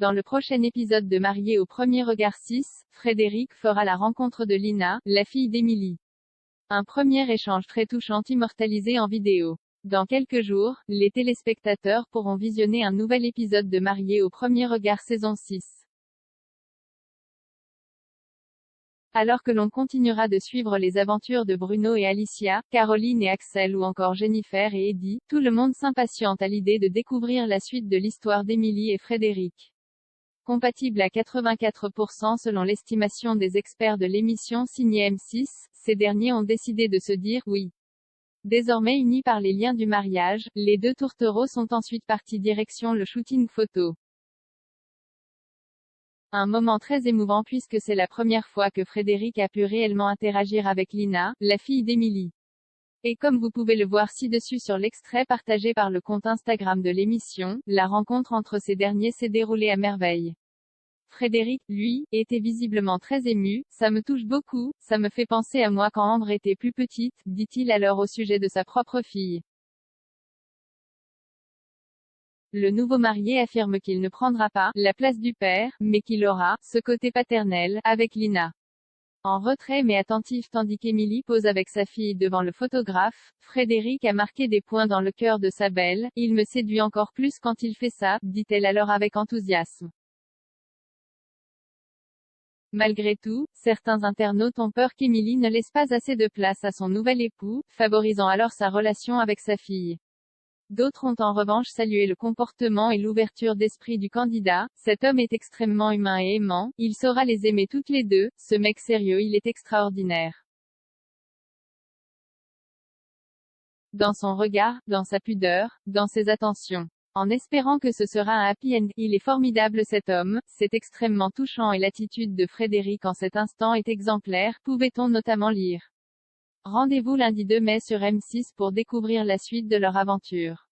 Dans le prochain épisode de Mariés au premier regard 6, Frédéric fera la rencontre de Lina, la fille d'Émilie. Un premier échange très touchant immortalisé en vidéo. Dans quelques jours, les téléspectateurs pourront visionner un nouvel épisode de Mariés au premier regard saison 6. Alors que l'on continuera de suivre les aventures de Bruno et Alicia, Caroline et Axel ou encore Jennifer et Eddie, tout le monde s'impatiente à l'idée de découvrir la suite de l'histoire d'Émilie et Frédéric. Compatible à 84% selon l'estimation des experts de l'émission signée M6, ces derniers ont décidé de se dire « oui ». Désormais unis par les liens du mariage, les deux tourtereaux sont ensuite partis direction le shooting photo. Un moment très émouvant puisque c'est la première fois que Frédéric a pu réellement interagir avec Lina, la fille d'Émilie. Et comme vous pouvez le voir ci-dessus sur l'extrait partagé par le compte Instagram de l'émission, la rencontre entre ces derniers s'est déroulée à merveille. Frédéric, lui, était visiblement très ému. « Ça me touche beaucoup, ça me fait penser à moi quand Ambre était plus petite », dit-il alors au sujet de sa propre fille. Le nouveau marié affirme qu'il ne prendra pas la place du père, mais qu'il aura ce côté paternel avec Lina. En retrait mais attentif tandis qu'Émilie pose avec sa fille devant le photographe, Frédéric a marqué des points dans le cœur de sa belle. « Il me séduit encore plus quand il fait ça », dit-elle alors avec enthousiasme. Malgré tout, certains internautes ont peur qu'Émilie ne laisse pas assez de place à son nouvel époux, favorisant alors sa relation avec sa fille. D'autres ont en revanche salué le comportement et l'ouverture d'esprit du candidat. « Cet homme est extrêmement humain et aimant, il saura les aimer toutes les deux, ce mec sérieux il est extraordinaire. Dans son regard, dans sa pudeur, dans ses attentions. En espérant que ce sera un happy end, il est formidable cet homme, c'est extrêmement touchant et l'attitude de Frédéric en cet instant est exemplaire, pouvait-on notamment lire. Rendez-vous lundi 2 mai sur M6 pour découvrir la suite de leur aventure.